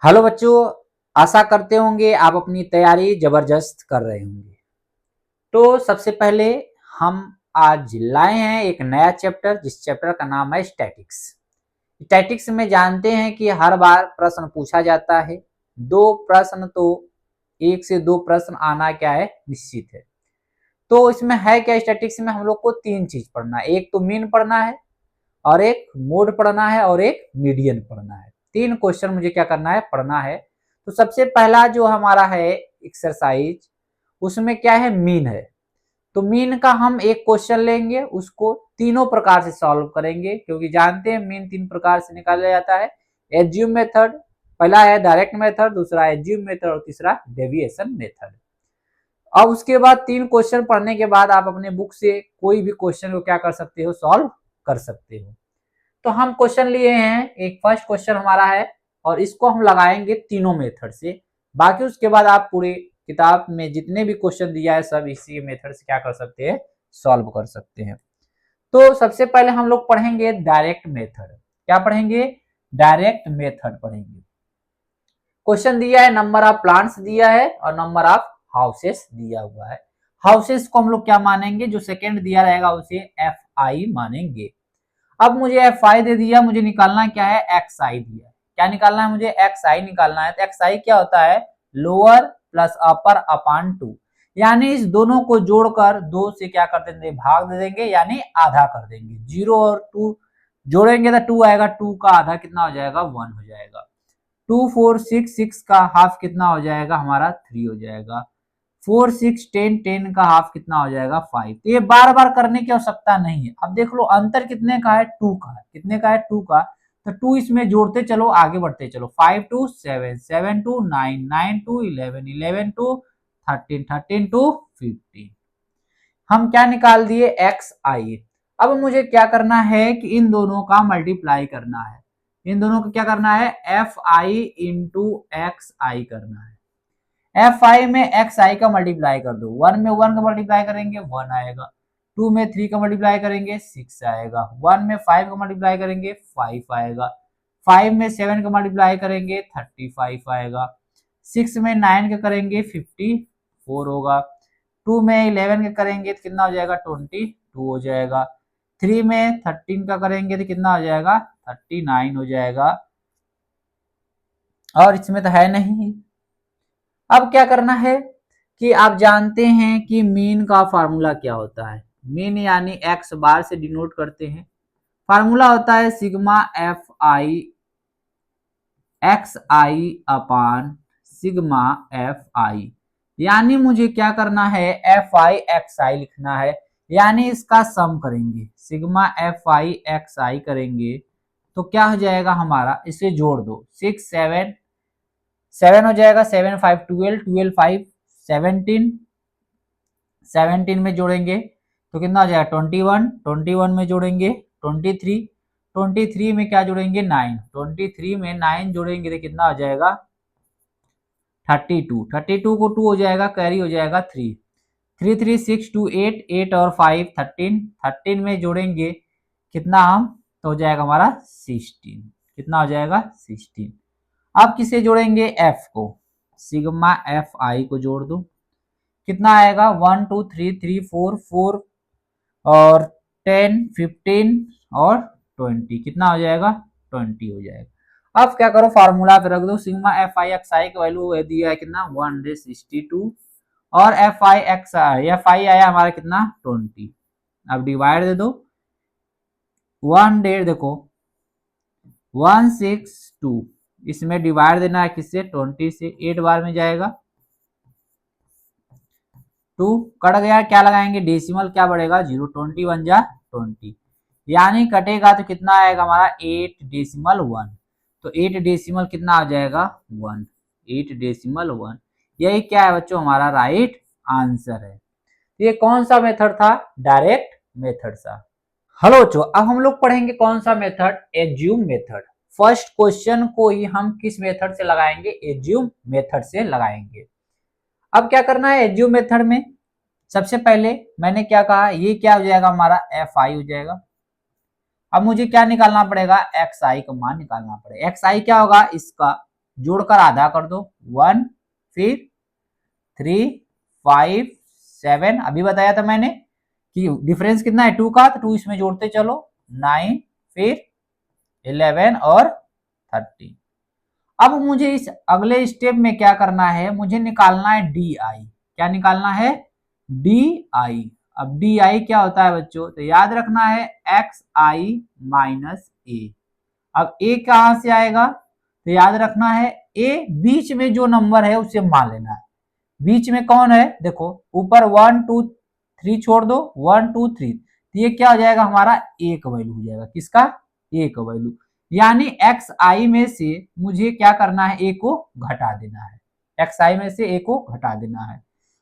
Hello बच्चों, आशा करते होंगे आप अपनी तैयारी जबरदस्त कर रहे होंगे। तो सबसे पहले हम आज लाए हैं एक नया चैप्टर, जिस चैप्टर का नाम है स्टैटिक्स। स्टैटिक्स में जानते हैं कि हर बार प्रश्न पूछा जाता है। दो प्रश्न तो एक से दो प्रश्न आना क्या है, निश्चित है। तो इसमें है क्या, स्टैटिक्स में हम लोग को तीन चीज पढ़ना है। एक तो मीन पढ़ना है, और एक मोड पढ़ना है, और एक मीडियन पढ़ना है। तीन क्वेश्चन मुझे क्या करना है, पढ़ना है। तो सबसे पहला जो हमारा है एक्सरसाइज, उसमें क्या है, मीन है। तो मीन का हम एक क्वेश्चन लेंगे, उसको तीनों प्रकार से सॉल्व करेंगे, क्योंकि जानते हैं मीन तीन प्रकार से निकाला जाता है। एज्यूम मेथड, पहला है डायरेक्ट मेथड, दूसरा एज्यूम मेथड, और तीसरा डेविएशन मेथड। अब उसके बाद तीन क्वेश्चन पढ़ने के बाद आप अपने बुक से कोई भी क्वेश्चन को क्या कर सकते हो, सॉल्व कर सकते हो। तो हम क्वेश्चन लिए हैं, एक फर्स्ट क्वेश्चन हमारा है, और इसको हम लगाएंगे तीनों मेथड से। बाकी उसके बाद आप पूरी किताब में जितने भी क्वेश्चन दिया है सब इसी मेथड से क्या कर सकते हैं, सॉल्व कर सकते हैं। तो सबसे पहले हम लोग पढ़ेंगे डायरेक्ट मेथड। क्या पढ़ेंगे, डायरेक्ट मेथड पढ़ेंगे। क्वेश्चन दिया है, नंबर ऑफ प्लांट्स दिया है और नंबर ऑफ हाउसेस दिया हुआ है। हाउसेस को हम लोग क्या मानेंगे, जो सेकेंड दिया रहेगा उसे एफ आई मानेंगे। अब मुझे एफ आई दे दिया, मुझे निकालना क्या है, एक्स आई दिया। क्या निकालना है, मुझे एक्स आई निकालना है। तो एक्स आई क्या होता है, लोअर प्लस अपर अपान टू। यानी इस दोनों को जोड़कर दो से क्या कर देंगे, भाग दे देंगे, यानी आधा कर देंगे। जीरो और टू जोड़ेंगे तो टू आएगा, टू का आधा कितना हो जाएगा, वन हो जाएगा। टू फोर सिक्स, सिक्स का हाफ कितना हो जाएगा हमारा, थ्री हो जाएगा। फोर सिक्स टेन, टेन का हाफ कितना हो जाएगा, फाइव। तो ये बार बार करने की आवश्यकता नहीं है। अब देख लो अंतर कितने का है, टू का है। कितने का है, टू का। तो टू इसमें जोड़ते चलो, आगे बढ़ते चलो। Five to seven, seven to nine, nine to eleven, eleven to thirteen, thirteen to fifteen. हम क्या निकाल दिए, एक्स आई। अब मुझे क्या करना है कि इन दोनों का मल्टीप्लाई करना है। इन दोनों को क्या करना है, एफ आई इंटू एक्स आई करना है। एफ आई में एक्स आई का मल्टीप्लाई कर दो। वन में वन का मल्टीप्लाई करेंगे, वन आएगा। टू में थ्री का मल्टीप्लाई करेंगे, सिक्स आएगा। वन में फाइव का मल्टीप्लाई करेंगे, फाइव आएगा। फाइव में सेवन का मल्टीप्लाई करेंगे, 35 आएगा। सिक्स में नाइन का करेंगे, 54 होगा। टू में इलेवन का करेंगे तो कितना हो जाएगा, 22 हो जाएगा। थ्री में 13 का करेंगे तो कितना हो जाएगा, 39 हो जाएगा। और इसमें तो है नहीं। अब क्या करना है कि आप जानते हैं कि मीन का फार्मूला क्या होता है। मीन यानी एक्स बार से डिनोट करते हैं। फार्मूला होता है सिग्मा एफ आई एक्स आई अपान सिग्मा एफ आई। यानी मुझे क्या करना है, एफ आई एक्स आई लिखना है, यानी इसका सम करेंगे। सिग्मा एफ आई एक्स आई करेंगे तो क्या हो जाएगा हमारा, इसे जोड़ दो। सिक्स सेवन, सेवन हो जाएगा। Seven five twelve, twelve five seventeen, seventeen में जोड़ेंगे तो कितना हो जाएगा, 21, 21 में जोड़ेंगे 23, 23 में क्या जोड़ेंगे, 9, 23 में 9 जोड़ेंगे तो कितना हो जाएगा, 32, 32 को 2 हो जाएगा, कैरी हो जाएगा 3, 3 3 6 2 8, 8 और 5 13, 13 में जोड़ेंगे कितना हम, तो हो जाएगा हमारा 16। कितना हो जाएगा, 16। अब किसे जोड़ेंगे, एफ को। सिग्मा एफ आई को जोड़ दो, कितना आएगा, 1 2 3 3 4 4 और 10 15 और 20, कितना हो जाएगा, 20 हो जाएगा। अब क्या करो, फार्मूला पे रख दो। सिग्मा एफ आई एक्स आई का वैल्यू दिया है कितना, 162, और F I x I, F I आया हमारा कितना, 20। अब डिवाइड दे दो, वन डेढ़ देखो 162, इसमें डिवाइड देना है किससे, 20 से। 8 बार में जाएगा, 2 कट गया, क्या लगाएंगे, डेसिमल क्या बढ़ेगा, 0, 20 वन जा 20, यानी कटेगा तो कितना आएगा हमारा, 8 डेसिमल 1। तो 8 डेसिमल कितना आ जाएगा, 1, 8 डेसिमल 1। यही क्या है बच्चों, हमारा राइट आंसर है। ये कौन सा मेथड था, डायरेक्ट मेथड सा। हेलो बच्चों, अब हम लोग पढ़ेंगे कौन सा method, assume method. First question को ही हम किस मेथड से लगाएंगे, एज्यूम मेथड से लगाएंगे। अब क्या करना है, एज्यूम मेथड में सबसे पहले मैंने क्या कहा, ये क्या हो जाएगा हमारा, एफ आई हो जाएगा। अब मुझे क्या निकालना पड़ेगा, एक्स आई का मान निकालना पड़ेगा। एक्स आई क्या होगा, इसका जोड़कर आधा कर दो 1, फिर 3, 5, 7, अभी बताया था मैंने कि डिफरेंस कितना है 2 का, तो 2 इसमें जोड़ते चलो 9, फिर 11 और 13। अब मुझे इस अगले स्टेप में क्या करना है, मुझे निकालना है डी आई। क्या निकालना है? D I. अब डी आई क्या होता है बच्चों, तो याद रखना है एक्स आई माइनस ए। अब ए कहां से आएगा, तो याद रखना है ए बीच में जो नंबर है उसे मान लेना है। बीच में कौन है, देखो ऊपर 1 2 3 छोड़ दो, 1 2 3, तो ये क्या हो जाएगा हमारा ए का वैल्यू हो जाएगा। किसका? ए का वैल्यू। यानी एक्स आई में से मुझे क्या करना है, ए को घटा देना है। एक्स आई में से ए को घटा देना है।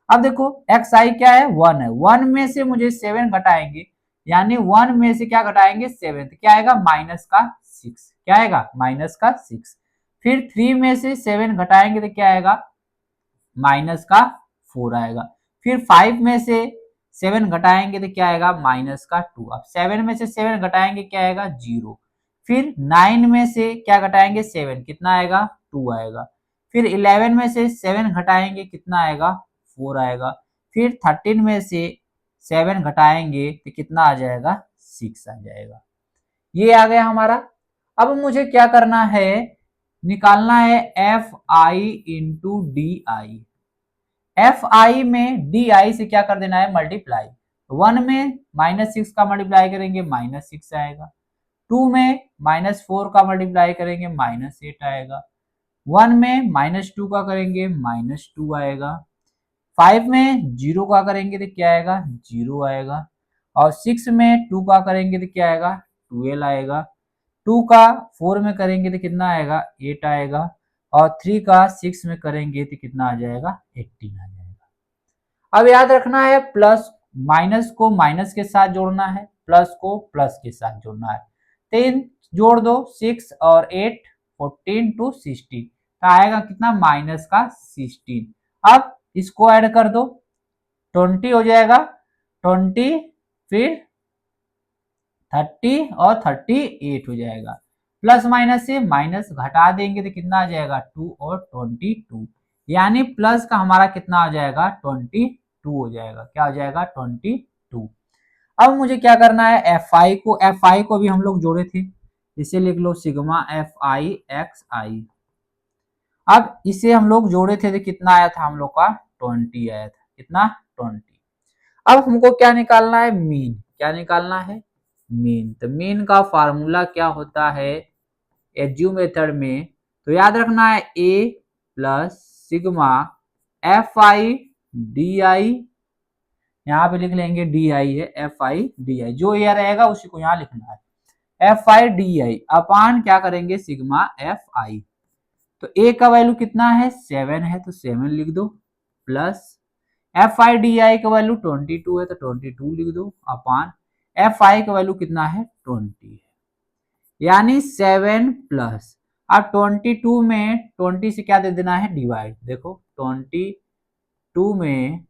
अब देखो एक्स आई क्या है, 1 है, 1 में से मुझे 7 घटाएंगे, यानी 1 में से क्या घटाएंगे 7, क्या आएगा माइनस का 6। क्या आएगा? माइनस का 6। फिर 3 में से 7 घटाएंगे तो क्या आएगा, माइनस का 4 आएगा। फिर 5 में से 7 घटाएंगे तो क्या आएगा, माइनस का 2। अब 7 में से 7 घटाएंगे क्या आएगा, 0। फिर 9 में से क्या घटाएंगे 7, कितना आएगा, 2 आएगा। फिर 11 में से 7 घटाएंगे कितना आएगा, 4 आएगा। फिर 13 में से 7 घटाएंगे तो कितना आ जाएगा, 6 आ जाएगा। ये आ गया हमारा। अब मुझे क्या करना है, निकालना है F I into D I. F I में डी आई से क्या कर देना है, मल्टीप्लाई। 1 में -6 का मल्टीप्लाई करेंगे -6 आएगा। 2 में -4 का मल्टीप्लाई करेंगे -8 आएगा। 1 में -2 का करेंगे -2 आएगा। 5 में 0 का करेंगे तो क्या आएगा, 0 आएगा। और 6 में 2 का करेंगे तो क्या आएगा, 12 आएगा। 2 का 4 में करेंगे तो कितना आएगा, 8 आएगा। और 3 का 6 में करेंगे तो कितना आ जाएगा, 18 आ जाएगा। अब याद रखना है प्लस माइनस को माइनस के साथ जोड़ना है, प्लस को प्लस के साथ जोड़ना है। 3 जोड़ दो, 6 और 8 14 टू 16, तो आएगा कितना, माइनस का 16। अब इसको ऐड कर दो, 20 हो जाएगा, 20 फिर 30 और 38 हो जाएगा। प्लस माइनस से माइनस घटा देंगे तो कितना आ जाएगा, 2 और 22, यानी प्लस का हमारा कितना आ जाएगा, 22 हो जाएगा। क्या हो जाएगा, 22। अब मुझे क्या करना है, एफ आई को भी हम लोग जोड़े थे, इसे लिख लो सिग्मा एफ आई एक्स आई। अब इसे हम लोग जोड़े थे तो कितना आया था हम लोग का, 20 आया था। कितना, 20। अब हमको क्या निकालना है, मीन। क्या निकालना है, मीन। तो मीन का फार्मूला क्या होता है एज्यू मेथड में, तो याद रखना है A plus sigma F I D I, यहाँ पे लिख लेंगे डी आई है, एफ आई डी आई, जो ये रहेगा उसी को यहाँ लिखना है। एफ आई डी आई अपान क्या करेंगे, सिग्मा एफ आई। तो ए का वैल्यू कितना है, 7 है, तो 7 लिख दो, प्लस एफ आई डी आई का वैल्यू 22 है तो 22 लिख दो, अपान एफ आई का वैल्यू कितना है, 20 है, यानी 7 प्लस। अब 22 में 20 से क्या दे देना है, डिवाइड। देखो 22 में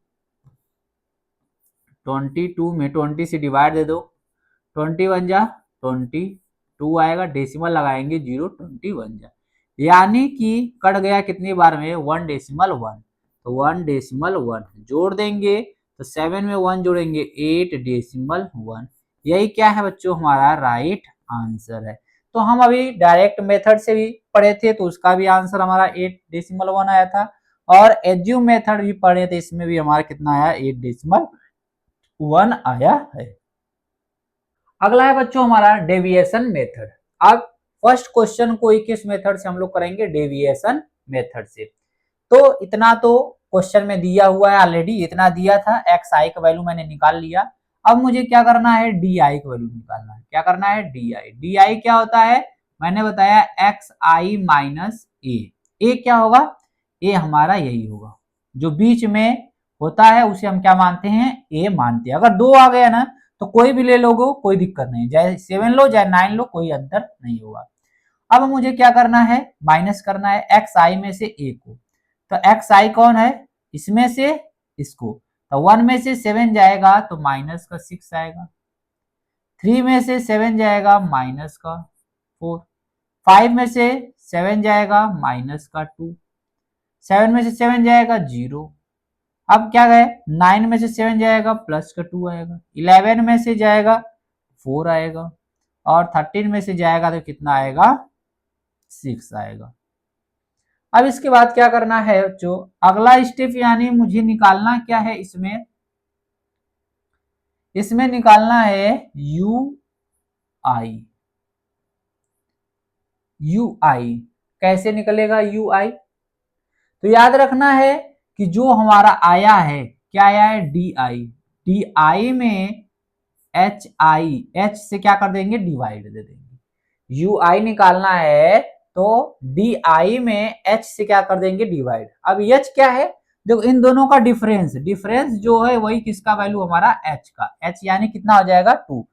20 से डिवाइड दे दो, 20 बन जा 22 आएगा, डेसिमल लगाएंगे 0, 20 बन जा, यानी कि कट गया कितनी बार में, 1.1। तो 1.1 जोड़ देंगे तो 7 में 1 जोड़ेंगे 8.1। यही क्या है बच्चों, हमारा राइट आंसर है। तो हम अभी डायरेक्ट मेथड से भी पढ़े थे तो उसका भी आंसर हमारा 8.1 आया था, और एज्यूम मेथड भी पढ़े थे, इसमें भी हमारा कितना आया, 8.1 आया है। अगला है बच्चों हमारा डेविएशन मेथड। अब फर्स्ट क्वेश्चन को किस मेथड से हम लोग करेंगे, डेविएशन मेथड से। तो इतना तो क्वेश्चन में दिया हुआ है ऑलरेडी, इतना दिया था, एक्स आई का वैल्यू मैंने निकाल लिया। अब मुझे क्या करना है, डी आई का वैल्यू निकालना है। क्या करना है, डी आई। डी आई क्या होता है, मैंने बताया एक्स आई माइनस ए। ए क्या होगा, ए हमारा यही होगा, जो बीच में होता है उसे हम क्या मानते हैं, ए मानते हैं। अगर 2 आ गया ना तो कोई भी ले लोगो, कोई दिक्कत नहीं, चाहे 7 लो चाहे 9 लो, कोई अंतर नहीं होगा। अब मुझे क्या करना है, माइनस करना है एक्स आई में से ए को। तो एक्स आई कौन है, इसमें से इसको, तो 1 में से 7 जाएगा तो माइनस का 6 आएगा। 3 में से 7 जाएगा माइनस का 4। 5 में से 7 जाएगा माइनस का 2, 7 में से 7 जाएगा 0। अब क्या गए, 9 में से 7 जाएगा प्लस का 2 आएगा, 11 में से जाएगा 4 आएगा, और 13 में से जाएगा तो कितना आएगा, 6 आएगा। अब इसके बाद क्या करना है जो अगला स्टेप, यानी मुझे निकालना क्या है, इसमें निकालना है UI। कैसे निकलेगा UI, तो याद रखना है कि जो हमारा आया है, क्या आया है, DI में H से क्या कर देंगे, डिवाइड दे देंगे। UI निकालना है तो DI में H से क्या कर देंगे, डिवाइड। अब H क्या है, देखो इन दोनों का डिफरेंस जो है वही किसका वैल्यू, हमारा H का। H यानी कितना हो जाएगा, 2।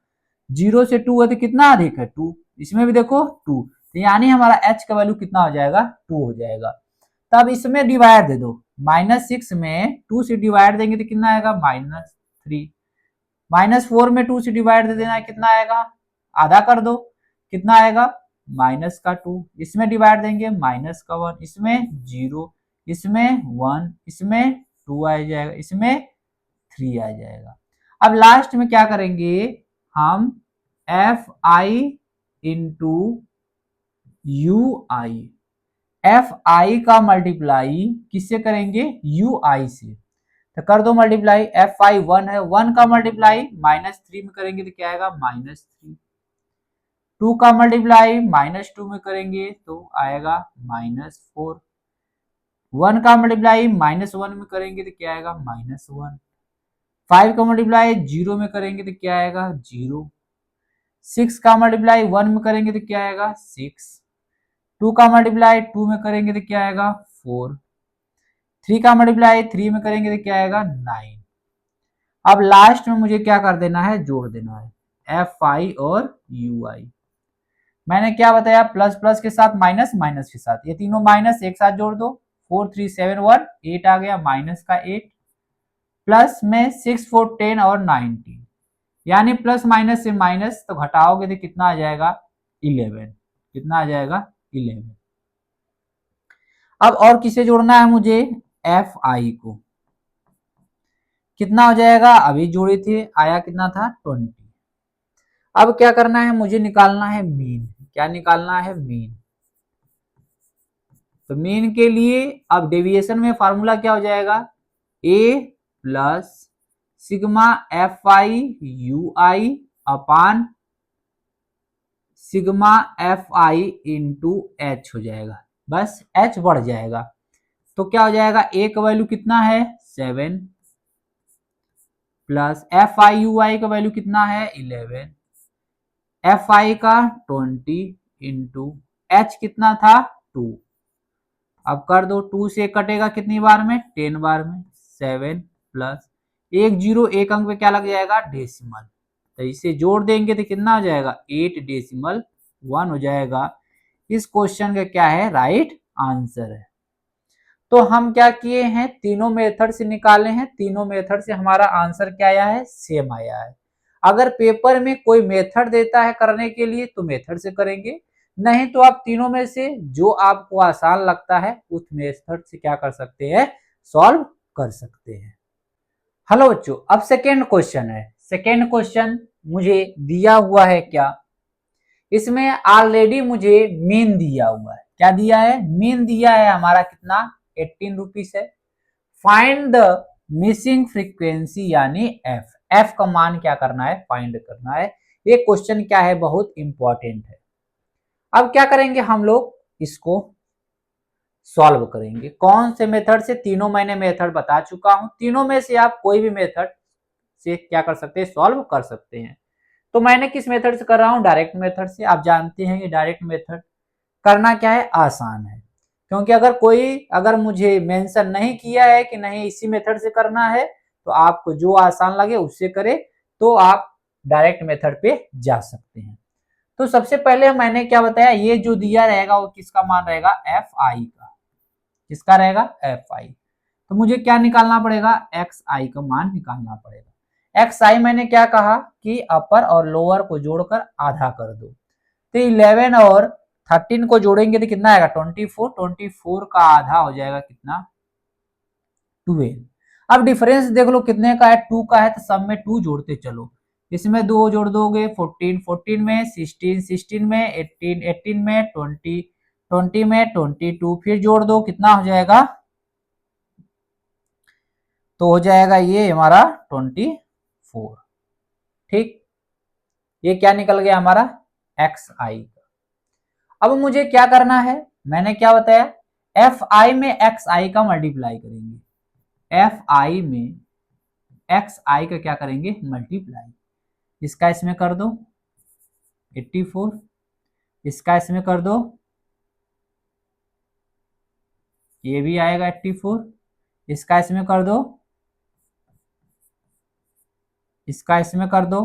0 से 2 है तो कितना अधिक है, 2। इसमें भी देखो 2, तो यानी हमारा H का वैल्यू कितना हो जाएगा, 2 हो जाएगा। तब इसमें डिवाइड दे दो, -6 में 2 से डिवाइड देंगे तो कितना आएगा, -3। -4 में 2 से डिवाइड दे देना है, कितना आएगा, आधा कर दो, कितना आएगा, माइनस का 2। इसमें डिवाइड देंगे माइनस का 1, इसमें 0, इसमें 1, इसमें 2 आ जाएगा, इसमें 3 आ जाएगा। अब लास्ट में क्या करेंगे हम, Fi इंटू UI, Fi का मल्टीप्लाई किससे करेंगे, UI से। तो कर दो मल्टीप्लाई, Fi 1 है, 1 का मल्टीप्लाई -3 में करेंगे तो क्या आएगा, -3। 2 का मल्टीप्लाई -2 में करेंगे तो आएगा -4। 1 का मल्टीप्लाई -1 में करेंगे तो क्या आएगा, -1। 5 का मल्टीप्लाई 0 में करेंगे तो क्या आएगा, 0। 6 का मल्टीप्लाई 1 में करेंगे तो क्या आएगा, 6। 2 का मल्टीप्लाई 2 में करेंगे तो क्या आएगा, 4। 3 का मल्टीप्लाई 3 में करेंगे तो क्या आएगा, 9। अब लास्ट में मुझे क्या कर देना है, जोड़ देना है Fi और UI। मैंने क्या बताया, प्लस प्लस के साथ माइनस, माइनस के साथ, ये तीनों माइनस एक साथ जोड़ दो, 4 3 7 1 8 आ गया, माइनस का 8, प्लस में 6 4 10 और 19, यानी प्लस माइनस से माइनस तो घटाओगे तो कितना आ जाएगा, 11। कितना आ जाएगा, 11। अब और किसे जोड़ना है मुझे, Fi को। कितना हो जाएगा, अभी जोड़े थे, आया कितना था, 20। अब क्या करना है, मुझे निकालना है मीन। क्या निकालना है, मीन। तो मीन के लिए अब डेविएशन में फार्मूला क्या हो जाएगा, A plus sigma Fi UI upon sigma Fi into H हो जाएगा, बस H बढ़ जाएगा। तो क्या हो जाएगा, A का वैल्यू कितना है, 7 प्लस Fi UI का वैल्यू कितना है, 11, Fi का 20 इंटू H कितना था, 2। अब कर दो, 2 से कटेगा कितनी बार में, 10 बार में, 7 प्लस 1 0 एक अंक पे क्या लग जाएगा, डेसिमल। तो इसे जोड़ देंगे तो कितना हो जाएगा, 8.1 हो जाएगा। इस क्वेश्चन का क्या है, राइट आंसर है। तो हम क्या किए हैं, तीनों मेथड से निकाले हैं, तीनों मेथड से हमारा आंसर क्या आया है, सेम आया है। अगर पेपर में कोई मेथड देता है करने के लिए तो मेथड से करेंगे, नहीं तो आप तीनों में से जो आपको आसान लगता है उस मेथड से क्या कर सकते हैं, सॉल्व कर सकते हैं। हेलो बच्चों, अब सेकेंड क्वेश्चन है। सेकेंड क्वेश्चन मुझे दिया हुआ है क्या, इसमें ऑलरेडी मुझे मीन दिया हुआ है। क्या दिया है, मीन दिया है हमारा कितना, 18 रुपीज है। फाइंड द मिसिंग फ्रीक्वेंसी यानी एफ का मान क्या करना है, फाइंड करना है। ये क्वेश्चन क्या है, बहुत इंपॉर्टेंट है। अब क्या करेंगे हम लोग, इसको सॉल्व करेंगे। कौन से मेथड से, तीनों मैंने मेथड बता चुका हूं, तीनों में से आप कोई भी मेथड से क्या कर सकते हैं, सॉल्व कर सकते हैं। तो मैंने किस मेथड से कर रहा हूं, डायरेक्ट मेथड से। आप जानते हैं कि डायरेक्ट मेथड करना क्या है, आसान है। क्योंकि अगर मुझे मेंशन नहीं किया है कि नहीं इसी मेथड से करना है, तो आपको जो आसान लगे उससे करें, तो आप डायरेक्ट मेथड पे जा सकते हैं। तो सबसे पहले मैंने क्या बताया, ये जो दिया रहेगा वो किसका मान रहेगा, Fi का। किसका रहेगा, Fi। तो मुझे क्या निकालना पड़ेगा, Xi का मान निकालना पड़ेगा। Xi मैंने क्या कहा कि अपर और लोअर को जोड़कर आधा कर दो। तो 11 और 13 को जोड़ेंगे तो कितना आएगा 24, 24 का आधा हो जाएगा कितना 12। अब डिफरेंस देख लो कितने का है 2 का है, तो सब में 2 जोड़ते चलो, इसमें 2 जोड़ दोगे 14, 14 में 16, 16 में 18, 18 में 20, 20 में 22, फिर जोड़ दो कितना हो जाएगा, तो हो जाएगा ये हमारा 24। ठीक, ये क्या निकल गया हमारा xi। अब मुझे क्या करना है, मैंने क्या बताया fi में xi का मल्टीप्लाई करेंगे, fi में xi का क्या करेंगे मल्टीप्लाई, इसका इसमें कर दो 84, इसका इसमें कर दो, ये भी आएगा 84, इसका इसमें कर दो, इसका इसमें कर दो,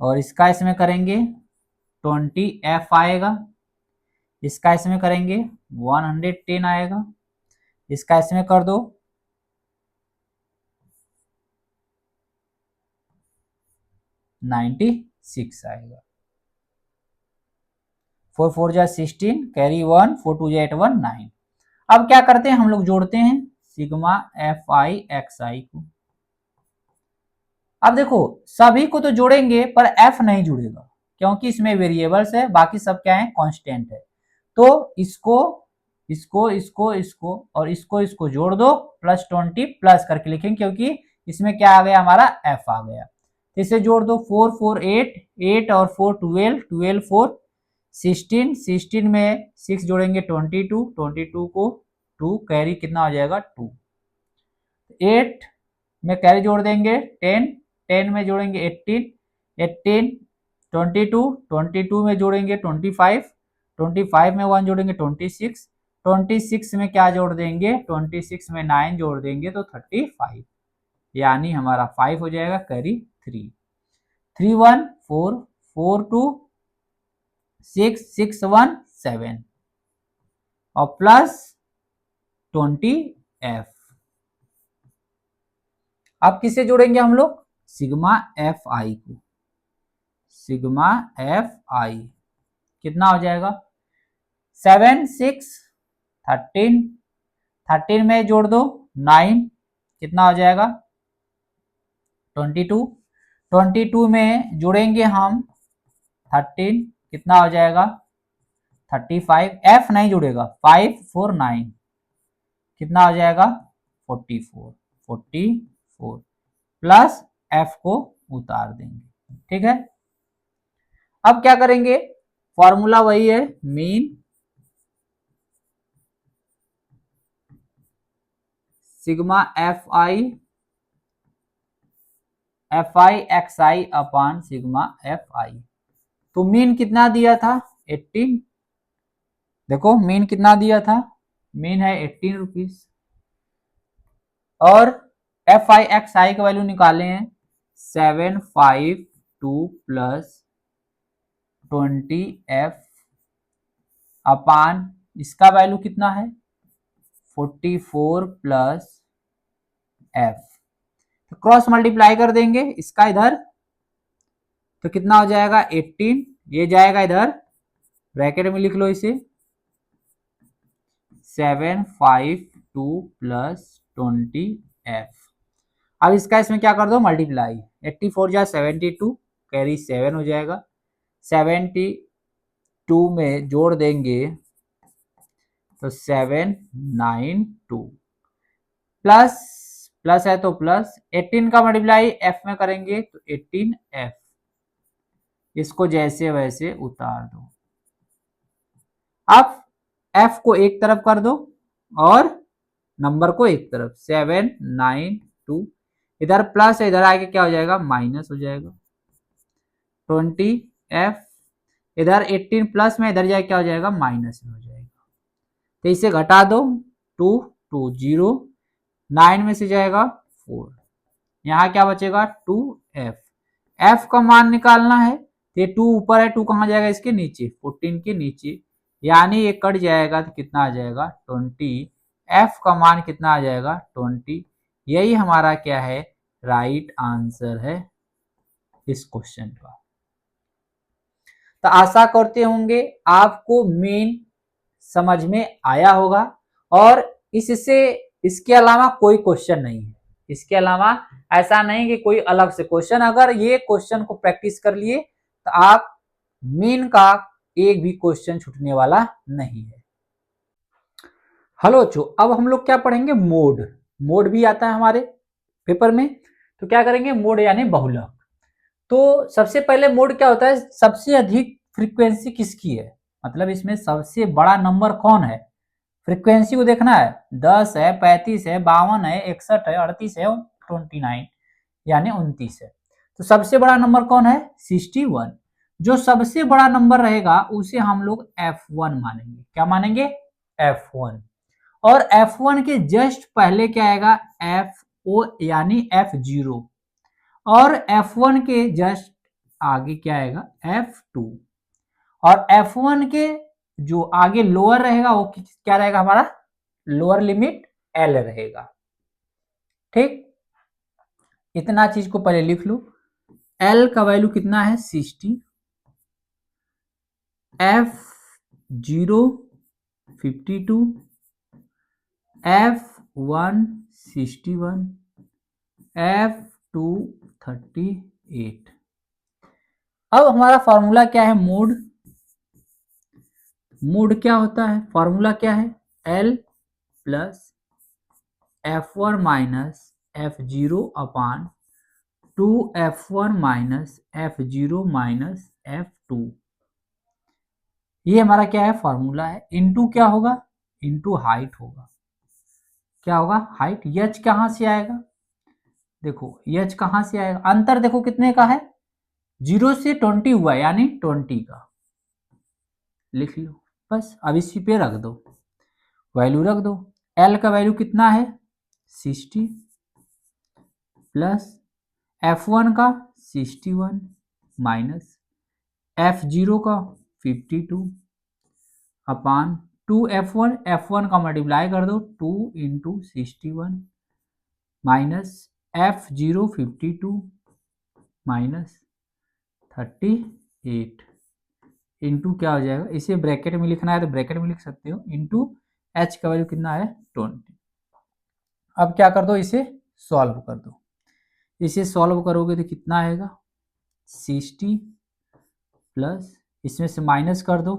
और इसका इसमें करेंगे 20f आएगा, इसका इसमें करेंगे 110 आएगा, इसका इसमें कर दो 96 आएगा। 4 4 जा 16, कैरी 1, 4 2 जा 8 1 9। अब क्या करते हैं हम लोग जोड़ते हैं सिग्मा एफ आई एक्स आई को। अब देखो सभी को तो जोड़ेंगे पर एफ नहीं जुड़ेगा क्योंकि इसमें वेरिएबल्स है, बाकी सब क्या है कांस्टेंट है। तो इसको इसको इसको इसको और इसको जोड़ दो प्लस 20 प्लस करके लिखेंगे क्योंकि इसमें क्या आ गया हमारा एफ आ गया। इसे जोड़ दो 4 4 8, 8 और 4 12, 12 4 16, 16 में 6 जोड़ेंगे 22, 22 को 2 कैरी कितना हो जाएगा 2, 8 में कैरी जोड़ देंगे 10, 10 में जोड़ेंगे 18, 18 22, 22 में जोड़ेंगे 25, 25 में 1 जोड़ेंगे 26, 26 में क्या जोड़ देंगे 26 में 9 जोड़ देंगे तो 35, यानी हमारा 5 हो जाएगा कैरी 3, 3 1 4, 4 2 6, 6 1 7 और प्लस 20f। अब किसे जोड़ेंगे हम लोग सिग्मा एफ आई को, सिग्मा एफ आई कितना हो जाएगा 7 6 13, 13 में जोड़ दो 9 कितना हो जाएगा 22, 22 में जोड़ेंगे हम 13 कितना हो जाएगा 35, एफ नहीं जुड़ेगा 5 4 9 कितना हो जाएगा 44, 44 प्लस एफ को उतार देंगे। ठीक है, अब क्या करेंगे फॉर्मूला वही है मीन सिग्मा एफ आई एक्स आई अपॉन सिग्मा एफ आई। तो मीन कितना दिया था 18, देखो मीन कितना दिया था, मीन है 18 रुपीज और एफ आई एक्स आई का वैल्यू निकाले हैं 752 प्लस 20f अपान इसका वैल्यू कितना है 44 प्लस f, तो क्रॉस मल्टीप्लाई कर देंगे इसका इधर तो कितना हो जाएगा 18, ये जाएगा इधर ब्रैकेट में लिख लो इसे 752 प्लस 20f। अब इसका इसमें क्या कर दो मल्टीप्लाई 84 जा 72 कैरी 7 हो जाएगा, 72 में जोड़ देंगे तो 792 प्लस प्लस है तो प्लस 18 का मल्टीप्लाई f में करेंगे तो 18f, इसको जैसे वैसे उतार दो। अब f को एक तरफ कर दो और नंबर को एक तरफ 792, इधर प्लस है इधर आके क्या हो जाएगा माइनस हो जाएगा 20f, इधर 18 प्लस में इधर जाए क्या हो जाएगा माइनस में हो जाएगा, तो इसे घटा दो 2 2 0, 9 में से जाएगा 4, यहाँ क्या बचेगा 2f, f का मान निकालना है तो ये 2 ऊपर है 2 कहाँ जाएगा इसके नीचे 14 के नीचे, यानी ये कट जाएगा तो कितना आ जाएगा 20, f का मान कितना आ जाएगा 20। यही हमारा क्या है राइट आंसर है इस क्वेश्चन का। तो आशा करते होंगे आपको मेन समझ में आया होगा, और इसके अलावा कोई क्वेश्चन नहीं है। इसके अलावा ऐसा नहीं कि कोई अलग से क्वेश्चन, अगर ये क्वेश्चन को प्रैक्टिस कर लिए तो आप मेन का एक भी क्वेश्चन छूटने वाला नहीं है। हेलो बच्चों, अब हम लोग क्या पढ़ेंगे, मोड। मोड भी आता है हमारे पेपर में, तो क्या करेंगे, मोड यानी बहुलक। तो सबसे पहले मोड क्या होता है, सबसे अधिक फ्रीक्वेंसी किसकी है, मतलब इसमें सबसे बड़ा नंबर कौन है, फ्रीक्वेंसी को देखना है। 10 है, 35 है, 52 है, 61 है, 38 है, 29 यानी 29 है। तो सबसे बड़ा नंबर कौन है, 61। जो सबसे बड़ा नंबर रहेगा उसे हम लोग F1 मानेंगे। क्या मानेंगे, F1। और F1 के जस्ट पहले क्या आएगा, FO यानी F0। और F1 के जस्ट आगे क्या आएगा, F2। और F1 के जो आगे लोअर रहेगा वो क्या रहेगा, हमारा लोअर लिमिट L रहेगा। ठीक, इतना चीज को पहले लिख लो। L का वैल्यू कितना है, 60, F0 52, F1 61, F2 38। अब हमारा फॉर्मूला क्या है, मोड। मोड क्या होता है, फॉर्मूला क्या है, L plus F1 minus F0 अपान 2F1 minus F0 minus F2। ये हमारा क्या है, फॉर्मूला है। इनटू क्या होगा, इनटू हाइट होगा। क्या होगा, हाइट। एच कहां से आएगा, देखो एच कहां से आएगा, अंतर देखो कितने का है, 0 से 20 हुआ यानी 20 का, लिख लो बस। अब इसी पे रख दो, वैल्यू रख दो। एल का वैल्यू कितना है, 60 प्लस F1 का 61 माइनस F0 का 52 अपान 2F1, F1 का मल्टीप्लाई कर दो, 2 into 61 minus F0 52 minus 38 into क्या हो जाएगा, इसे ब्रैकेट में लिखना है तो ब्रैकेट में लिख सकते हो, इंटू एच का वैल्यू कितना है, 20। अब क्या कर दो, इसे सॉल्व कर दो। इसे सॉल्व करोगे तो कितना आएगा, 60 प्लस इसमें से माइनस कर दो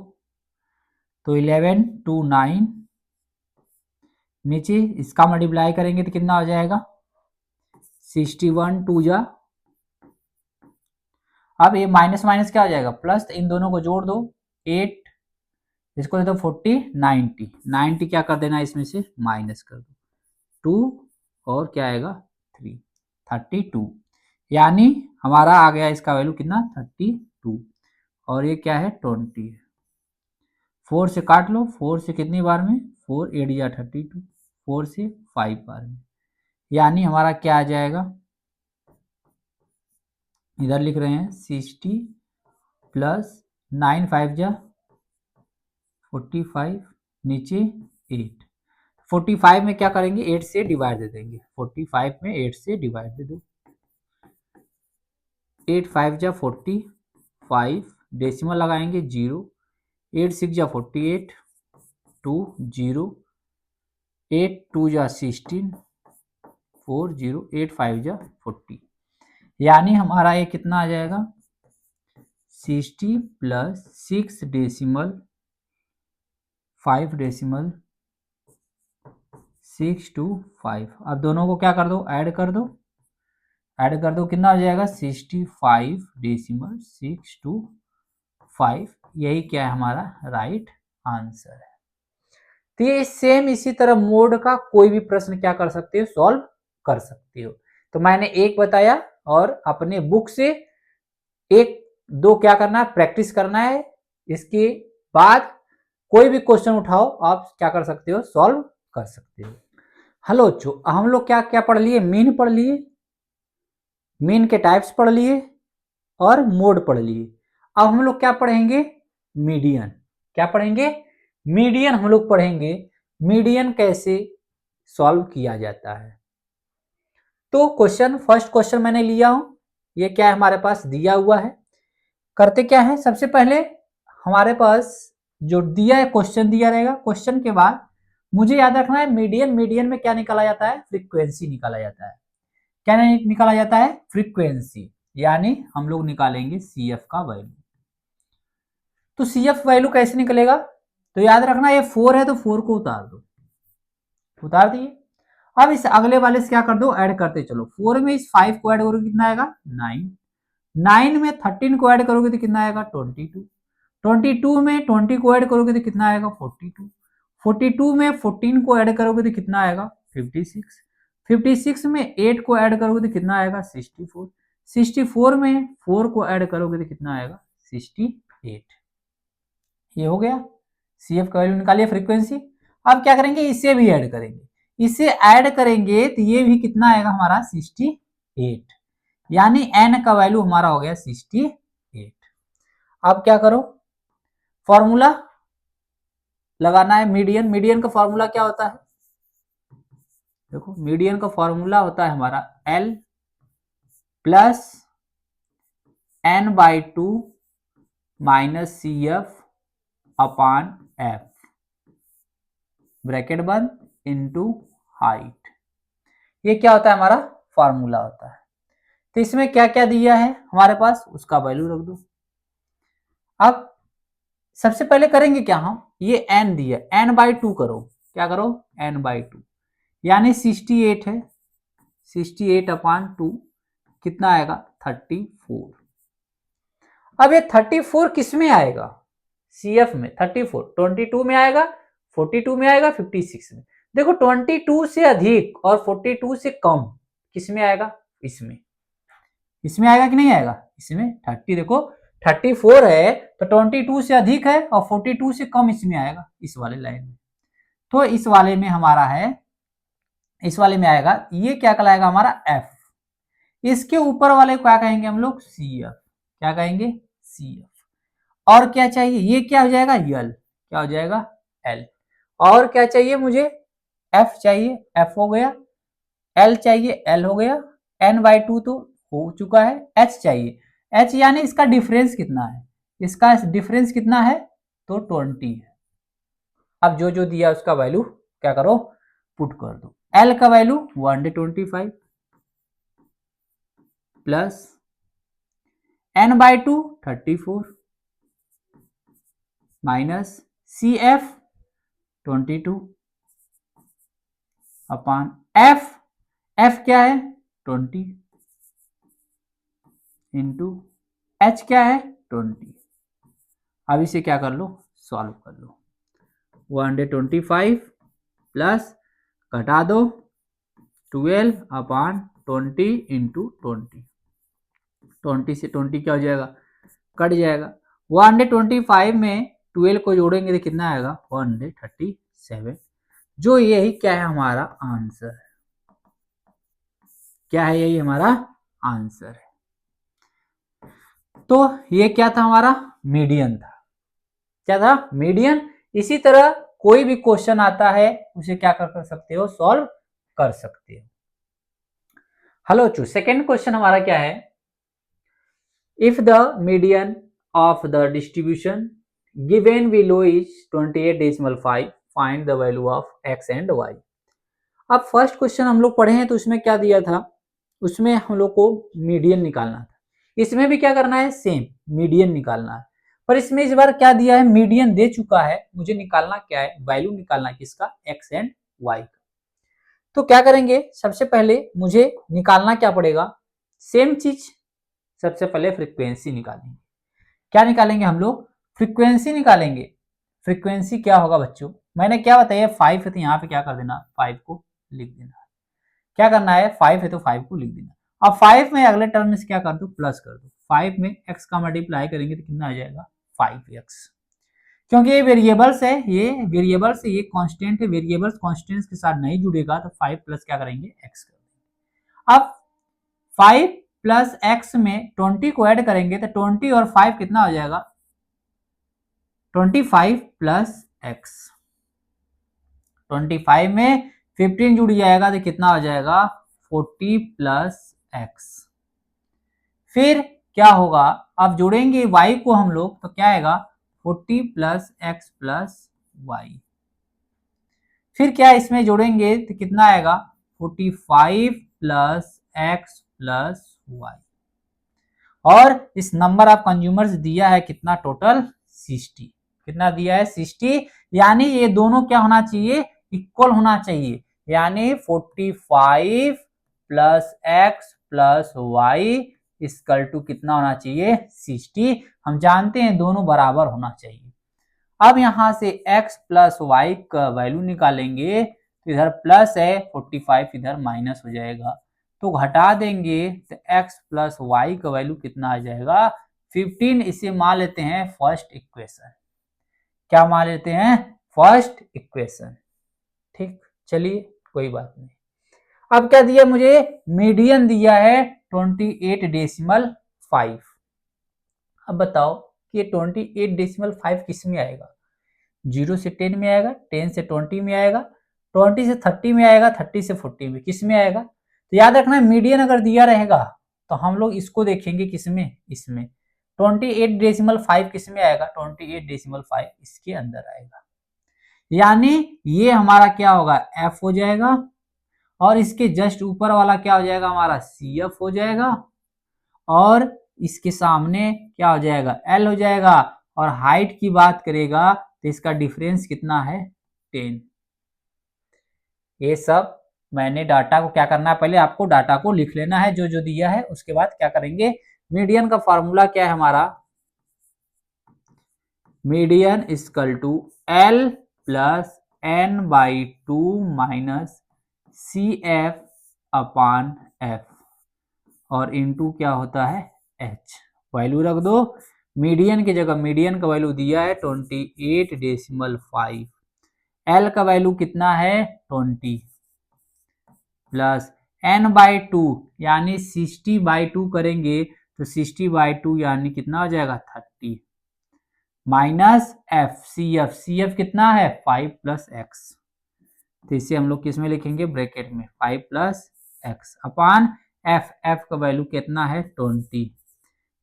तो 11 2 9, नीचे इसका मल्टीप्लाई करेंगे तो कितना हो जाएगा, 61 2 जा, अब ये माइनस माइनस क्या हो जाएगा, प्लस। तो इन दोनों को जोड़ दो, 8, इसको दे दो 40 90, 90 क्या कर देना, इसमें से माइनस कर दो 2 और क्या आएगा 3, 32। यानी हमारा आ गया इसका वैल्यू कितना, 32, और ये क्या है 20 है। 4 से काट लो, 4 से कितनी बार में, 4 8 या 32, 4 से 5 बार में, यानी हमारा क्या आ जाएगा, इधर लिख रहे हैं 60 प्लस 9 5 जा 45, नीचे 8, 45 में क्या करेंगे, 8 से डिवाइड दे देंगे, 45 में 8 से डिवाइड दे दो, 8 5 जा 45, डेसिमल लगाएंगे 0, 8 6 जा 48, 2 0, 8 2 जा 16, 4 0, 8 5 जा 40, यानी हमारा ये कितना आ जाएगा, 60 प्लस 6 डेसिमल 5 डेसिमल 6 to 5। अब दोनों को क्या कर दो, ऐड कर दो, ऐड कर दो कितना हो जाएगा, 65 डेसिमल 6 to 5। यही क्या है, हमारा राइट आंसर है। तो ये सेम इसी तरह मोड का कोई भी प्रश्न क्या कर सकते हो, सॉल्व कर सकते हो। तो मैंने एक बताया, और अपने बुक से एक दो क्या करना है, प्रैक्टिस करना है। इसके बाद कोई भी क्वेश्चन उठाओ, आप क्या कर सकते हो, सॉल्व कर सकते हो। हेलो बच्चों, हम लोग क्या क्या पढ़ लिए, मीन पढ़ लिए, मीन के टाइप्स पढ़ लिए, और मोड पढ़ लिए। अब हम लोग क्या पढ़ेंगे, मीडियन। क्या पढ़ेंगे, मीडियन हम लोग पढ़ेंगे। मीडियन कैसे सॉल्व किया जाता है। तो क्वेश्चन, फर्स्ट क्वेश्चन मैंने लिया हूं, ये क्या है हमारे पास दिया हुआ है। करते क्या है, सबसे पहले हमारे पास जो दिया है क्वेश्चन दिया रहेगा, क्वेश्चन के बाद मुझे याद रखना है मीडियन, मीडियन में क्या निकाला जाता है, फ्रीक्वेंसी निकाला जाता है। क्या निकाला जाता है, फ्रीक्वेंसी, यानी हम लोग निकालेंगे सी एफ का वैल्यू। तो सी एफ वैल्यू कैसे निकलेगा, तो याद रखना ये 4 है तो 4 को उतार दो, उतार दिए। अब इस अगले वाले से क्या कर दो, ऐड करते चलो। 4 में इस 5 को ऐड करोगे कितना आएगा, 9। 9 में 13 को ऐड करोगे तो कितना आएगा, 22। 22 में 20 को ऐड करोगे तो कितना आएगा, 42। 42 में 14 को ऐड करोगे तो कितना आएगा, 56। 56 में 8 को ऐड करोगे तो कितना आएगा, 64। 64 में 4 को ऐड करोगे तो कितना आएगा, 68। ये हो गया, सी एफ का वैल्यू निकालिए फ्रीक्वेंसी। अब क्या करेंगे, इसे भी ऐड करेंगे। इसे ऐड करेंगे तो ये भी कितना आएगा हमारा, 68, यानी एन का वैल्यू हमारा हो गया 68। अब क्या करो, फॉर्मूला लगाना है मीडियन। मीडियन का फॉर्मूला क्या होता है, देखो मीडियन का फॉर्मूला होता है हमारा L plus N by two minus C F upon F, bracket बंद, इनटू हाइट। ये क्या होता है, हमारा फॉर्मूला होता है। तो इसमें क्या क्या दिया है हमारे पास, उसका वैल्यू रख दो। अब सबसे पहले करेंगे क्या, हम ये n दिया, n बाई टू करो, क्या करो, n बाई टू, यानी 68 है, 68 अपान टू कितना आएगा, 34। अब ये 34 किस में आएगा, CF में 34 22 में आएगा, 42 में आएगा, 56 में। देखो 22 से अधिक और 42 से कम किस में आएगा, इसमें, इसमें आएगा कि नहीं आएगा, इसमें 30। देखो 34 है तो 22 से अधिक है और 42 से कम इसमें आएगा, इस वाले लाइन में। तो इस वाले में हमारा है, इस वाले में आएगा, ये क्या कहलाएगा हमारा एफ। इसके ऊपर वाले को क्या कहेंगे हम लोग, सी एफ। क्या कहेंगे, सी एफ। और क्या चाहिए, ये क्या हो जाएगा, यल, क्या हो जाएगा, एल। और क्या चाहिए मुझे, एफ चाहिए, एफ हो गया। एल चाहिए, एल हो गया। एन बाई टू तो हो चुका है। एच चाहिए, एच यानी इसका डिफरेंस कितना है, इसका डिफरेंस कितना है, तो 20 है। अब जो जो दिया उसका वैल्यू क्या करो, पुट कर दो। एल का value 125 plus N by two 34 minus C F 22 upon F, F क्या है 20 इंटू एच क्या है 20। अब इसे क्या कर लो, सॉल्व कर लो। 125 प्लस घटा दो 12 अपान 20 इंटू 20, 20 से 20 क्या हो जाएगा, कट जाएगा। 125 में 12 को जोड़ेंगे तो कितना आएगा, 137। जो यही क्या है हमारा आंसर है, क्या है, यही हमारा आंसर है। तो ये क्या था हमारा, मीडियन था। क्या था, मीडियन। इसी तरह कोई भी क्वेश्चन आता है उसे क्या कर सकते हो, सॉल्व कर सकते हो। हेलो चू, सेकेंड क्वेश्चन हमारा क्या है, if the median of the distribution given below is 28.5, find the value of x and y। अब फर्स्ट क्वेश्चन हम लोग पढ़े हैं तो उसमें क्या दिया था, उसमें हम लोग को मीडियन निकालना था। इसमें भी क्या करना है, सेम मीडियन निकालना है। पर इसमें इस बार क्या दिया है, मीडियन दे चुका है, मुझे निकालना क्या है, वैल्यू निकालना किसका, x एंड y का। तो क्या करेंगे, सबसे पहले मुझे निकालना क्या पड़ेगा, सेम चीज। सबसे पहले फ्रीक्वेंसी निकालेंगे। क्या निकालेंगे हम लोग, फ्रीक्वेंसी निकालेंगे। फ्रीक्वेंसी क्या होगा बच्चों, मैंने क्या बताया, 5 है तो यहाँ पे क्या कर देना, 5 को लिख देना। क्या करना है, 5 है तो 5 को लिख देना। अब 5 में अगले टर्म में क्या कर दो, प्लस कर दो। 5 में x का मल्टीप्लाई करेंगे तो कितना आ जाएगा, 5x। क्योंकि ये वेरिएबल्स है, ये वेरिएबल्स है, ये कांस्टेंट है, वेरिएबल्स कांस्टेंट्स के साथ नहीं जुड़ेगा तो 5 प्लस क्या करेंगे, x कर देंगे। अब 5 प्लस x में 20 को ऐड करेंगे तो 20 और 5 कितना हो जाएगा, 25 प्लस x। 25 में 15 जुड़ जाएगा तो कितना हो जाएगा, 40 प्लस x। फिर क्या होगा, अब जोड़ेंगे y को हम लोग तो क्या आएगा 40 प्लस एक्स प्लस वाई। फिर क्या इसमें जोड़ेंगे तो कितना आएगा 45 प्लस एक्स प्लस वाई। और इस नंबर ऑफ कंज्यूमर्स दिया है कितना टोटल 60। कितना दिया है 60, यानी ये दोनों क्या होना चाहिए इक्वल होना चाहिए, यानी 45 plus X plus Y equal to कितना होना चाहिए 60। हम जानते हैं दोनों बराबर होना चाहिए। अब यहां से x प्लस वाई का वैल्यू निकालेंगे तो इधर प्लस है 45 इधर माइनस हो जाएगा, तो घटा देंगे तो x प्लस वाई का वैल्यू कितना आ जाएगा 15। इसे मान लेते हैं फर्स्ट इक्वेशन। क्या मान लेते हैं फर्स्ट इक्वेशन। ठीक, चलिए कोई बात नहीं। अब क्या दिया मुझे मीडियन दिया है 28.5। अब बताओ कि ये 28.5 किस में आएगा, 0 से 10 में आएगा, 10 से 20 में आएगा, 20 से 30 में आएगा, 30 से 40 में, किस में आएगा। तो याद रखना मीडियन अगर दिया रहेगा तो हम लोग इसको देखेंगे किसमें, इसमें 28.5 किस में आएगा 28.5 इसके अंदर आएगा, यानी ये हमारा क्या होगा एफ हो जाएगा और इसके जस्ट ऊपर वाला क्या हो जाएगा हमारा सी एफ हो जाएगा और इसके सामने क्या हो जाएगा एल हो जाएगा। और हाइट की बात करेगा तो इसका डिफरेंस कितना है 10। ये सब मैंने डाटा को क्या करना है, पहले आपको डाटा को लिख लेना है जो जो दिया है, उसके बाद क्या करेंगे मीडियन का फॉर्मूला क्या है हमारा, median equal to L plus N by 2 minus C F upon F और इनटू क्या होता है एच। वैल्यू रख दो, मीडियन की जगह मीडियन का वैल्यू दिया है 28.5, एल का वैल्यू कितना है 20 प्लस एन बाई 2 यानी 60/2 करेंगे तो 60/2 यानी कितना हो जाएगा 30 माइनस एफ सी एफ कितना है 5 प्लस एक्स, तो इसे हम लोग किस में लिखेंगे ब्रैकेट में 5 प्लस एक्स अपान एफ का वैल्यू कितना है 20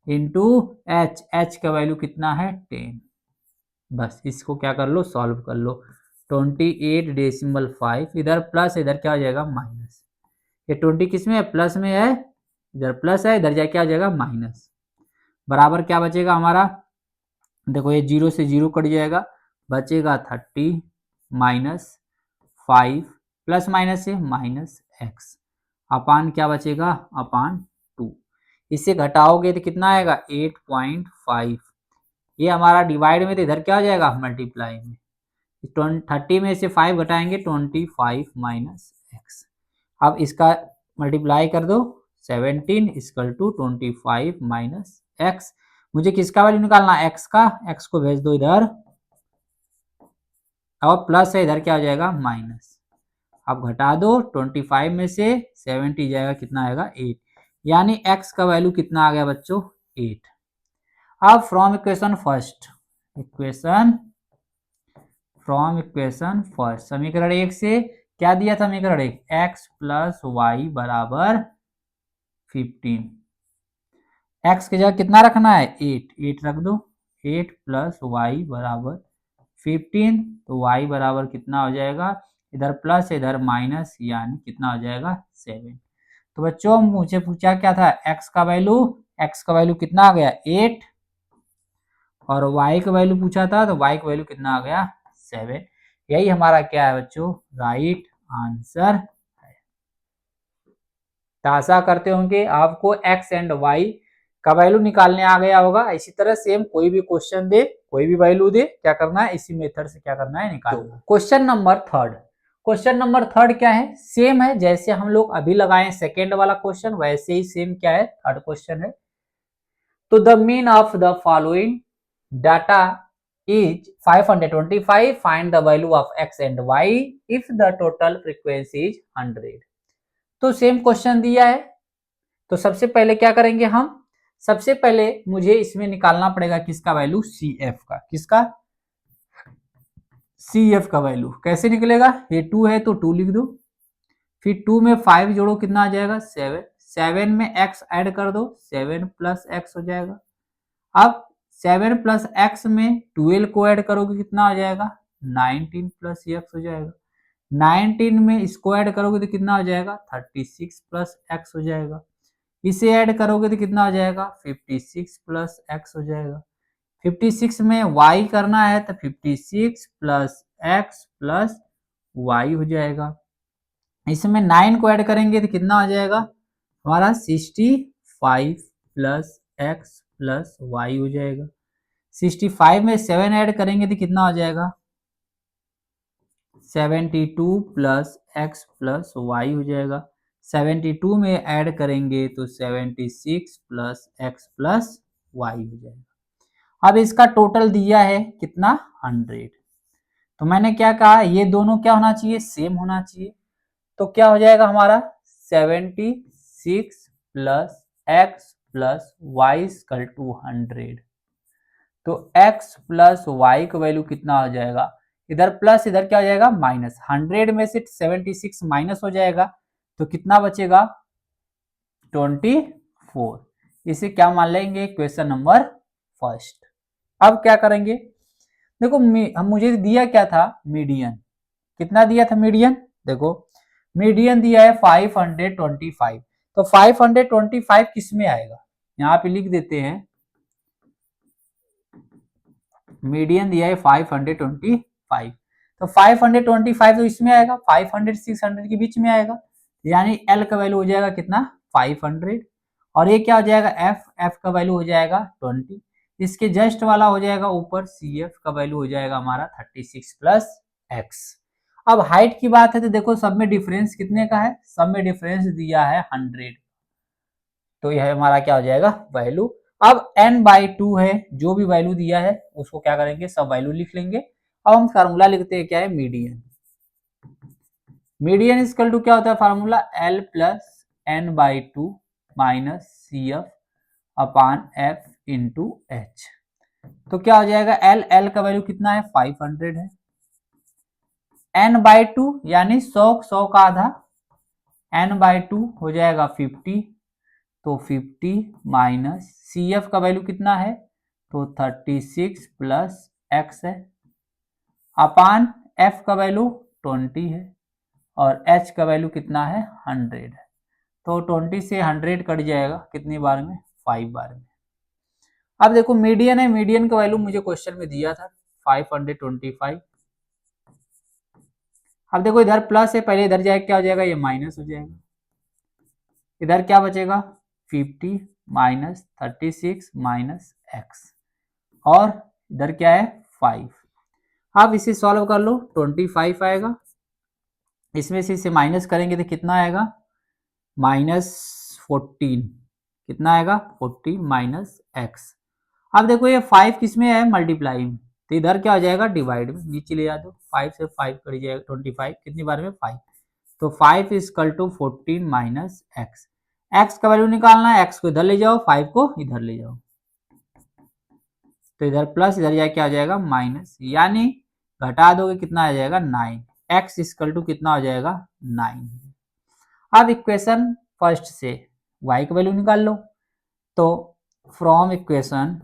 इंटू एच का वैल्यू कितना है 10। बस इसको क्या कर लो सॉल्व कर लो, 28.5 इधर प्लस इधर क्या हो जाएगा माइनस, ये 20 किस में है प्लस में है, इधर प्लस है इधर जाए क्या हो जाएगा माइनस, बराबर क्या बचेगा हमारा, देखो ये 0 से 0 कट जाएगा, बचेगा 30 माइनस 5 प्लस माइनस से माइनस एक्स अपान क्या बचेगा अपान 2। इससे घटाओगे तो कितना आएगा 8.5, ये हमारा डिवाइड में तो इधर क्या हो जाएगा मल्टीप्लाई में, 30 में से 5 घटाएंगे 25 माइनस एक्स। अब इसका मल्टीप्लाई कर दो 17 इक्वल टू 25 माइनस एक्स। मुझे किसका वैल्यू निकालना एक्स का, एक्स को भेज दो इधर और प्लस है इधर क्या हो जाएगा माइनस। अब घटा दो 25 में से 70 जाएगा कितना आएगा 8, यानी x का वैल्यू कितना आ गया बच्चों 8। अब फ्रॉम इक्वेशन फर्स्ट समीकरण 1 से क्या दिया था समीकरण 1 x प्लस वाई बराबर 15, x की जगह कितना रखना है 8 रख दो, 8 प्लस वाई बराबर 15, तो y बराबर कितना हो जाएगा इधर प्लस इधर माइनस यानी कितना हो जाएगा 7। तो बच्चों मुझे पूछा क्या था x का वैल्यू कितना आ गया 8 और y का वैल्यू पूछा था तो y का वैल्यू कितना आ गया 7। यही हमारा क्या है बच्चों राइट आंसर है। तो आशा करते होंगे आपको x एंड y का वैल्यू निकालने आ गया होगा। इसी तरह सेम कोई भी क्वेश्चन दे कोई भी वैल्यू दे क्या करना है इसी मेथड से क्या करना है निकालना। क्वेश्चन नंबर थर्ड क्या है सेम है जैसे हम लोग अभी लगाए सेकेंड वाला क्वेश्चन वैसे ही सेम क्या है थर्ड क्वेश्चन है। तो the mean of the following data is 525, find the value of x and y if the total frequency is 100। तो सेम क्वेश्चन दिया है तो सबसे पहले क्या करेंगे हम, सबसे पहले मुझे इसमें निकालना पड़ेगा किसका वैल्यू सी एफ का, किसका सी एफ का वैल्यू। कैसे निकलेगा ये 2 है तो 2 लिख दो, फिर 2 में 5 जोड़ो कितना आ जाएगा 7, 7 में x ऐड कर दो, 7 प्लस x हो जाएगा। अब 7 प्लस x में 12 को ऐड करोगे कितना हो जाएगा, 19 प्लस x हो जाएगा। 19 में इसको ऐड करोगे तो कितना हो जाएगा, 36 प्लस x हो जाएगा। इसे ऐड करोगे तो कितना हो जाएगा, 56 प्लस x हो जाएगा। 56 में y करना है तो 56 प्लस x प्लस y हो जाएगा। इसमें 9 को ऐड करेंगे तो कितना हो जाएगा हमारा, 65 प्लस x प्लस y हो जाएगा। 65 में 7 ऐड करेंगे तो कितना हो जाएगा, 72 प्लस x प्लस y हो जाएगा। 72 में ऐड करेंगे तो 76 प्लस x प्लस y हो जाएगा। अब इसका टोटल दिया है कितना, 100। तो मैंने क्या कहा, ये दोनों क्या होना चाहिए, सेम होना चाहिए। तो क्या हो जाएगा हमारा, 76 plus x plus y equal to 100। तो x प्लस y का वैल्यू कितना हो जाएगा, इधर प्लस इधर क्या हो जाएगा माइनस, 100 में से 76 माइनस हो जाएगा तो कितना बचेगा, 24। इसे क्या मान लेंगे, क्वेश्चन नंबर फर्स्ट। अब क्या करेंगे, देखो हम मुझे दिया क्या था, मीडियन। कितना दिया था मीडियन, देखो मीडियन दिया है 525। तो 525 किस में आएगा, यहाँ पे लिख देते हैं, मीडियन दिया है 525। तो 525 तो इसमें आएगा, 500 600 के बीच में आएगा, यानी L का वैल्यू हो जाएगा कितना, 500। और ये क्या हो जाएगा, F का वैल्यू हो जाएगा 20। इसके जस्ट वाला हो जाएगा ऊपर, CF का वैल्यू हो जाएगा हमारा 36 प्लस x। अब हाइट की बात है तो देखो सब में डिफरेंस कितने का है, सब में डिफरेंस दिया है 100। तो यह हमारा क्या हो जाएगा वैल्यू। अब n/2 है, जो भी वैल्यू दिया है उसको क्या करेंगे, सब वैल्यू लिख लेंगे। अब हम फार्मूला लिखते हैं, क्या है, मीडियन। मीडियन इक्वल टू क्या होता है formula, L plus n/2 minus CF अपान F इंटू H। तो क्या हो जाएगा, L का वैल्यू कितना है, 500 है। n/2 यानी 100 का आधा, n/2 हो जाएगा 50। तो 50 माइनस CF का वैल्यू कितना है, तो 36 प्लस x है, अपान F का वैल्यू 20 है, और H का वैल्यू कितना है, 100 है। तो 20 से 100 कट जाएगा कितनी बार में, 5 बार में। अब देखो मीडियन है, मीडियन का वैल्यू मुझे क्वेश्चन में दिया था 525। अब देखो इधर प्लस है, पहले इधर जाएगा क्या हो जाएगा, ये माइनस हो जाएगा। इधर क्या बचेगा, 50 माइनस 36 माइनस x, और इधर क्या है 5। अब इसे सॉल्व कर लो, 25 आएगा, इसमें से इसे माइनस करेंगे तो कितना आएगा, -14। कितना आएगा, 40 माइनस x। अब देखो ये 5 किस में है, मल्टीप्लाई में, तो इधर क्या हो जाएगा, डिवाइड में, नीचे ले जा दो, 5 से 5 कट जाएगा, 25 कितनी बार में, 5। तो 5 equal to 14 minus x। x का वैल्यू निकालना है, x को इधर ले जाओ, 5 को इधर ले जाओ, तो इधर प्लस, इधर जाए क्या हो जाएगा माइनस, यानी घटा दोगे कितना आ जाएगा 9। x इक्वल टू कितना हो जाएगा 9। अब इक्वेशन फर्स्ट से y का वैल्यू निकाल लो। तो फ्रॉम इक्वेशन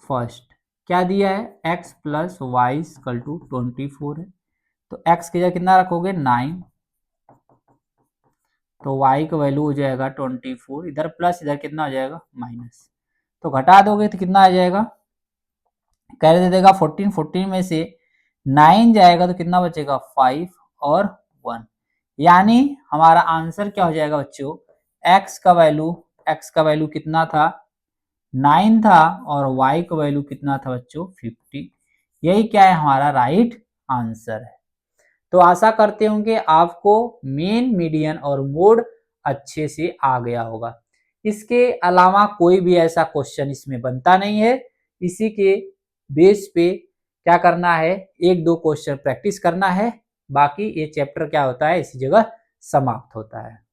फर्स्ट क्या दिया है, x plus Y equal to 24 है। तो x की जगह कितना रखोगे 9, तो y का वैल्यू हो जाएगा 24, इधर प्लस इधर कितना हो जाएगा माइनस। तो घटा दोगे तो कितना आ जाएगा, कैरे दे देगा 14, 14 में से 9 जाएगा तो कितना बचेगा 5 और 1, यानी हमारा आंसर क्या हो जाएगा बच्चों, x का वैल्यू कितना था 9 था, और y का वैल्यू कितना था बच्चों 50। यही क्या है हमारा राइट आंसर है। तो आशा करते हूँ कि आपको मेन, मीडियन और मोड अच्छे से आ गया होगा। इसके अलावा कोई भी ऐसा क्वेश्चन इसमें बनता नहीं है। इसी के बेस पे क्या करना है, 1-2 क्वेश्चन प्रैक्टिस करना है, बाकी ये चैप्टर क्या होता है इसी जगह समाप्त होता है।